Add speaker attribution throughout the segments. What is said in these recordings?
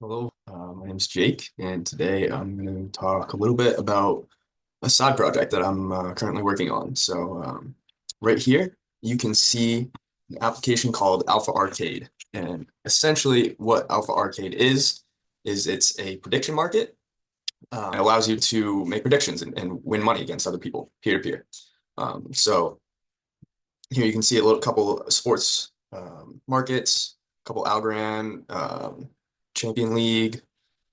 Speaker 1: Hello, my name's Jake, and today I'm going to talk a little bit about a side project that I'm currently working on. Right here, you can see an application called Alpha Arcade. And essentially, what Alpha Arcade is it's a prediction market. It allows you to make predictions and win money against other people, peer to peer. So here you can see a little couple sports markets, a couple Algorand, Champion League,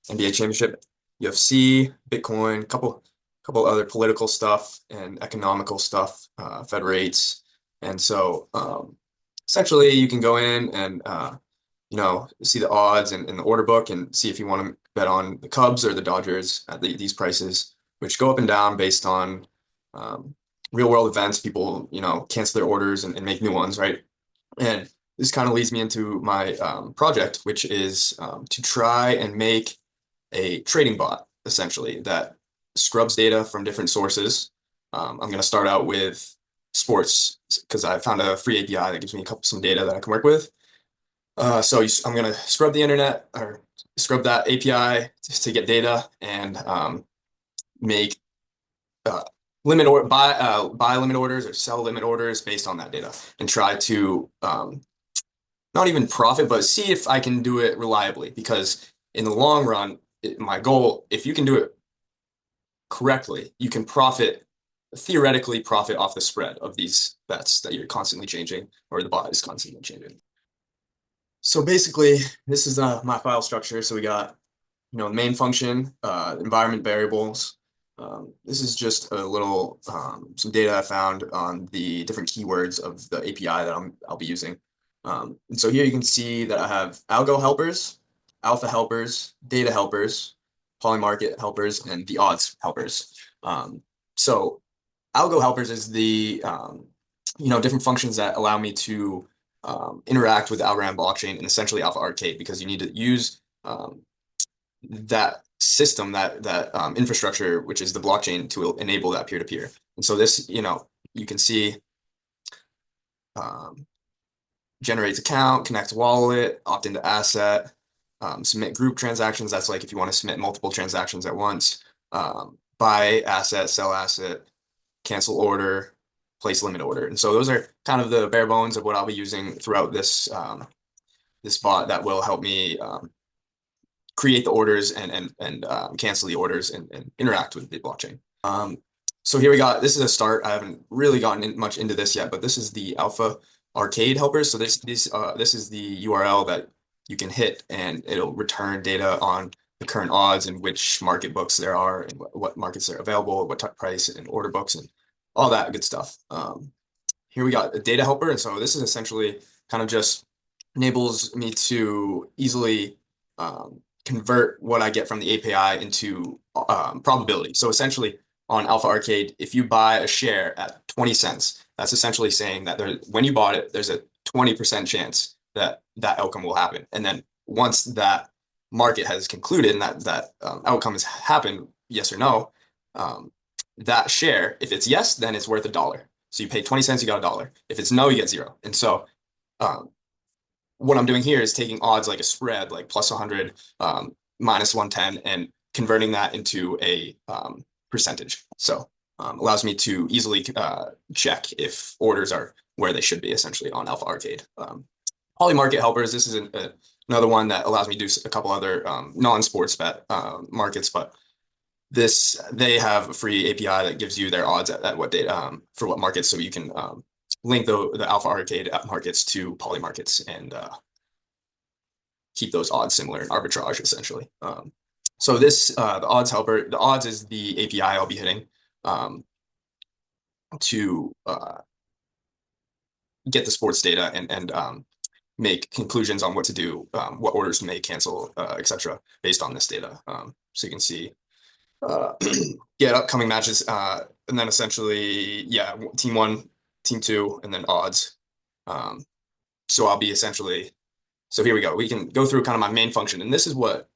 Speaker 1: NBA Championship, UFC, Bitcoin, couple other political stuff and economical stuff, Fed rates. And so essentially you can go in and see the odds and the order book and see if you want to bet on the Cubs or the Dodgers at these prices, which go up and down based on um, real world events. People, cancel their orders and make new ones, right? And this kind of leads me into my project, which is to try and make a trading bot, essentially, that scrubs data from different sources. I'm going to start out with sports because I found a free API that gives me some data that I can work with. I'm going to scrub the internet or scrub that API to get data and make uh, buy limit orders or sell limit orders based on that data and try to not even profit, but see if I can do it reliably. Because in the long run, my goal, if you can do it correctly, you can theoretically profit off the spread of these bets that you're constantly changing or the bot is constantly changing. So basically, this is my file structure. So we got, main function, environment variables. This is just a little some data I found on the different keywords of the API that I'll be using. And so here you can see that I have algo helpers, alpha helpers, data helpers, polymarket helpers, and the odds helpers. So algo helpers is the different functions that allow me to interact with the Algorand blockchain and essentially Alpha Arcade because you need to use that system, that infrastructure, which is the blockchain, to enable that peer-to-peer. And so this, you can see um, generates account, connects wallet, opt into asset, submit group transactions. That's like if you want to submit multiple transactions at once, buy asset, sell asset, cancel order, place limit order. And so those are kind of the bare bones of what I'll be using throughout this bot that will help me create the orders and cancel the orders and interact with the blockchain. So here we got, this is a start. I haven't really gotten much into this yet, but this is the Alpha Arcade helpers. So this is the URL that you can hit and it'll return data on the current odds and which market books there are and what markets are available, what type price and order books and all that good stuff. Here we got a data helper. And so this is essentially kind of just enables me to easily convert what I get from the API into probability. So essentially on Alpha Arcade, if you buy a share at 20 cents, that's essentially saying that when you bought it, there's a 20% chance that that outcome will happen. And then once that market has concluded and that outcome has happened, yes or no, that share, if it's yes, then it's worth $1. So you pay 20 cents, you got $1. If it's no, you get zero. And so um, what I'm doing here is taking odds like a spread, like plus 100, minus 110, and converting that into a percentage. So allows me to easily check if orders are where they should be, essentially, on Alpha Arcade. Poly Market Helpers, this is another one that allows me to do a couple other non-sports bet markets, but they have a free API that gives you their odds at what date for what markets, so you can link the Alpha Arcade markets to Poly markets and keep those odds similar in arbitrage, essentially. So the odds helper, the odds is the API I'll be hitting to get the sports data and make conclusions on what to do, what orders to make, cancel, etc., based on this data. So you can see uh, get upcoming matches, and then essentially, yeah, team one, team two, and then odds. Um, so I'll be essentially, so here we go. We can go through kind of my main function, and this is what.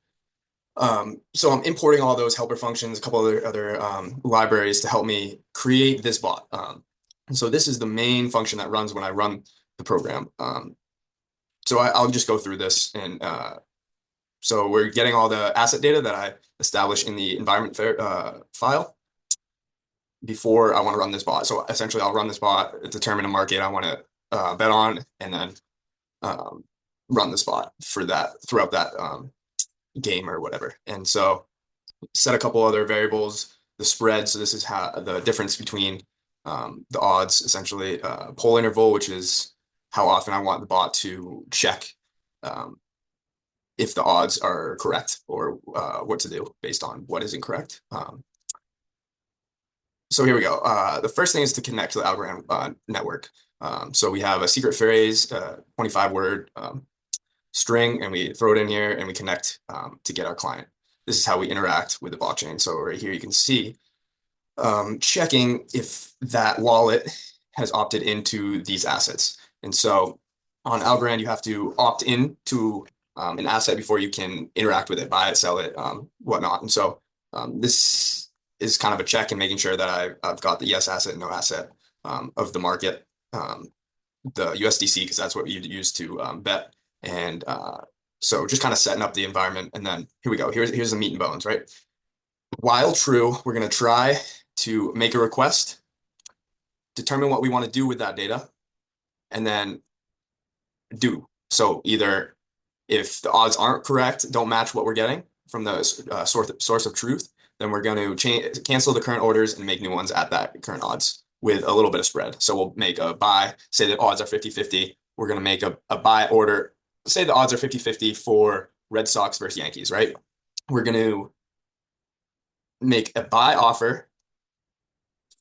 Speaker 1: So I'm importing all those helper functions, a couple other libraries to help me create this bot. And so this is the main function that runs when I run the program. So I'll just go through this and So we're getting all the asset data that I established in the environment file before I want to run this bot. So essentially, I'll run this bot, determine a market I want to bet on, and then um, run the spot for that throughout that game or whatever. And so set a couple other variables, the spread. So this is how the difference between the odds, essentially, pole interval, which is how often I want the bot to check um, if the odds are correct or what to do based on what is incorrect. So here we go. The first thing is to connect to the Algorand network. So we have a secret phrase, 25 word string, and we throw it in here and we connect to get our client. This is how we interact with the blockchain. So right here you can see checking if that wallet has opted into these assets. And so on Algorand, you have to opt in to an asset before you can interact with it, buy it, sell it, whatnot. And so this is kind of a check and making sure that I've got the yes asset, no asset of the market, the USDC, because that's what you'd use to bet. And so just kind of setting up the environment. And then here we go. Here's the meat and bones, right? While true, we're going to try to make a request, determine what we want to do with that data, and then do. So either if the odds aren't correct, don't match what we're getting from the source of truth, then we're going to cancel the current orders and make new ones at that current odds with a little bit of spread. So we'll make a buy, say the odds are 50-50. We're going to make a buy order, say the odds are 50-50 for Red Sox versus Yankees, right? We're going to make a buy offer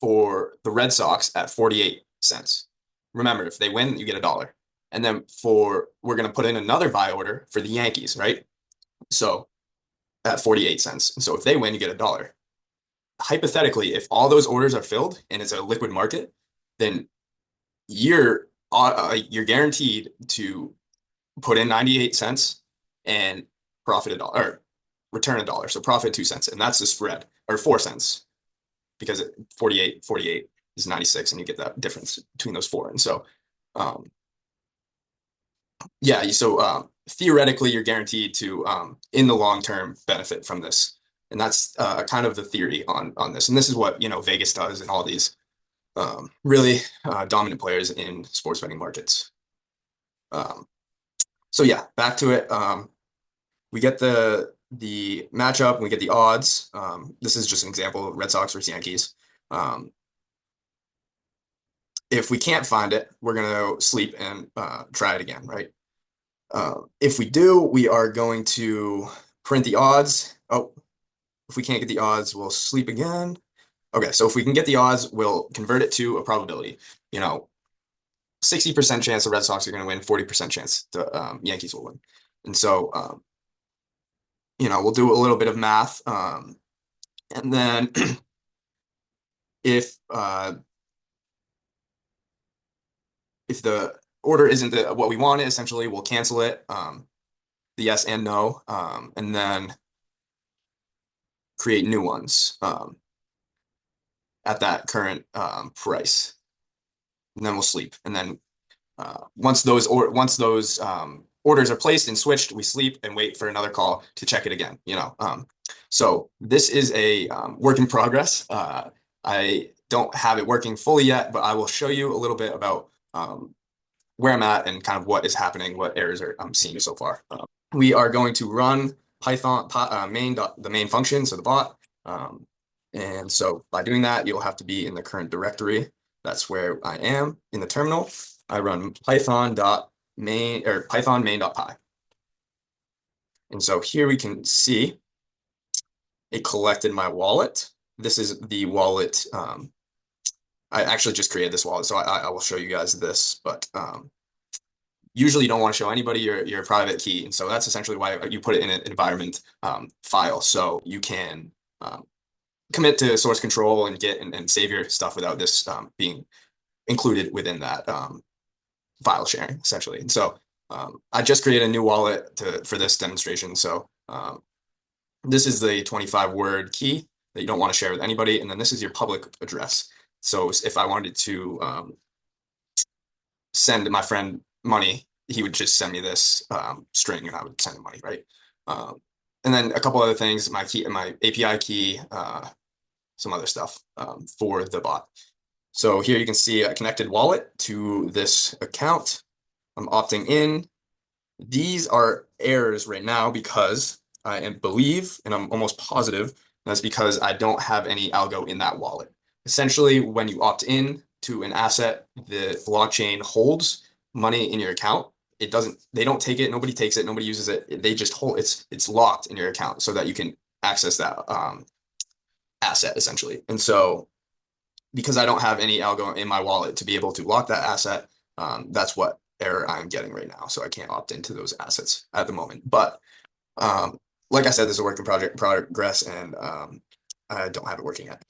Speaker 1: for the Red Sox at 48 cents. Remember, if they win, you get $1. And then we're going to put in another buy order for the Yankees, right? So at 48 cents. So if they win, you get $1. Hypothetically, if all those orders are filled and it's a liquid market, then you're guaranteed to put in 98 cents and profit $1 or return $1. So profit 2 cents. And that's the spread, or 4 cents, because 48 is 96 and you get that difference between those four. And so yeah, so theoretically you're guaranteed to in the long term benefit from this. And that's kind of the theory on this. And this is what Vegas does and all these really dominant players in sports betting markets. So yeah, back to it. We get the matchup, and we get the odds. This is just an example: Red Sox versus Yankees. If we can't find it, we're gonna sleep and try it again, right? If we do, we are going to print the odds. Oh, if we can't get the odds, we'll sleep again. Okay, so if we can get the odds, we'll convert it to a probability. 60% chance the Red Sox are going to win, 40% chance the Yankees will win. And so, we'll do a little bit of math. And then if the order isn't what we wanted, essentially, we'll cancel it, the yes and no, and then create new ones at that current price. And then we'll sleep. And then once those orders are placed and switched, we sleep and wait for another call to check it again. So this is a work in progress. I don't have it working fully yet, but I will show you a little bit about where I'm at and kind of what is happening, what errors I'm seeing so far. We are going to run Python the main function, so the bot. And so by doing that, you'll have to be in the current directory. That's where I am in the terminal. I run python.main or python main.py. And so here we can see it collected my wallet. This is the wallet. I actually just created this wallet, so I will show you guys this, but usually you don't want to show anybody your private key. And so that's essentially why you put it in an environment file, so you can commit to source control and get and save your stuff without this being included within that file sharing, essentially. And so I just created a new wallet for this demonstration. So this is the 25-word key that you don't want to share with anybody. And then this is your public address. So if I wanted to send my friend money, he would just send me this string and I would send him money, right? And then a couple other things, my API key, some other stuff for the bot. So here you can see a connected wallet to this account. I'm opting in. These are errors right now because believe, and I'm almost positive, that's because I don't have any algo in that wallet. Essentially, when you opt in to an asset, the blockchain holds money in your account. They don't take it, nobody takes it, nobody uses it. They just hold it's locked in your account so that you can access that asset essentially. And so because I don't have any algo in my wallet to be able to lock that asset, that's what error I'm getting right now. So I can't opt into those assets at the moment. But um, like I said, this is a work in progress, and I don't have it working yet.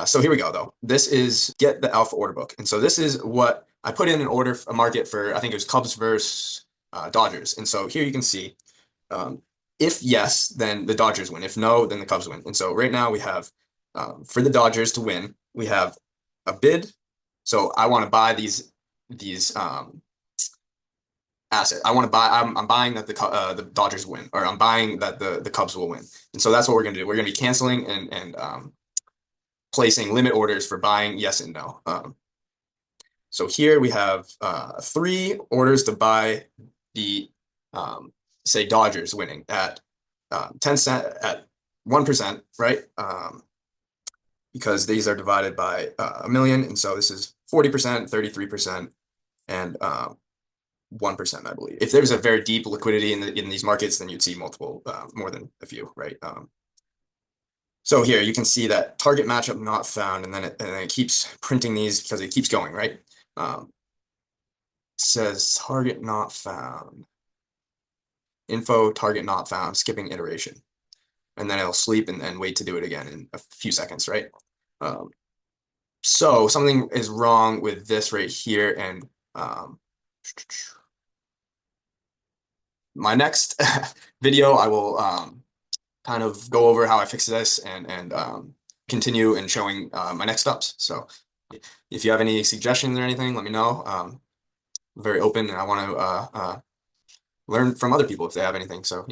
Speaker 1: So here we go, though. This is get the alpha order book. And so this is what I put in an order, a market for, I think it was Cubs versus Dodgers. And so here you can see um, if yes, then the Dodgers win. If no, then the Cubs win. And so right now we have for the Dodgers to win, we have a bid. So I want to buy these asset. I want to buy. I'm buying that the Dodgers win, or I'm buying that the Cubs will win. And so that's what we're gonna do. We're gonna be canceling and placing limit orders for buying yes and no. So here we have 3 orders to buy the say Dodgers winning at 10 cent at 1%, right? Because these are divided by a million, and so this is 40%, 33%, and 1%, I believe. If there's a very deep liquidity in these markets, then you'd see multiple, more than a few, right? So here you can see that target matchup not found, and then it keeps printing these because it keeps going, right? Says target not found. Info target not found, skipping iteration. And then it'll sleep and wait to do it again in a few seconds, right? So something is wrong with this right here, and my next video, I will kind of go over how I fix this and continue in showing my next steps. So if you have any suggestions or anything, let me know. I'm very open, and I want to learn from other people if they have anything. So,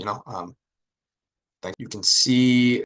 Speaker 1: thank you. You can see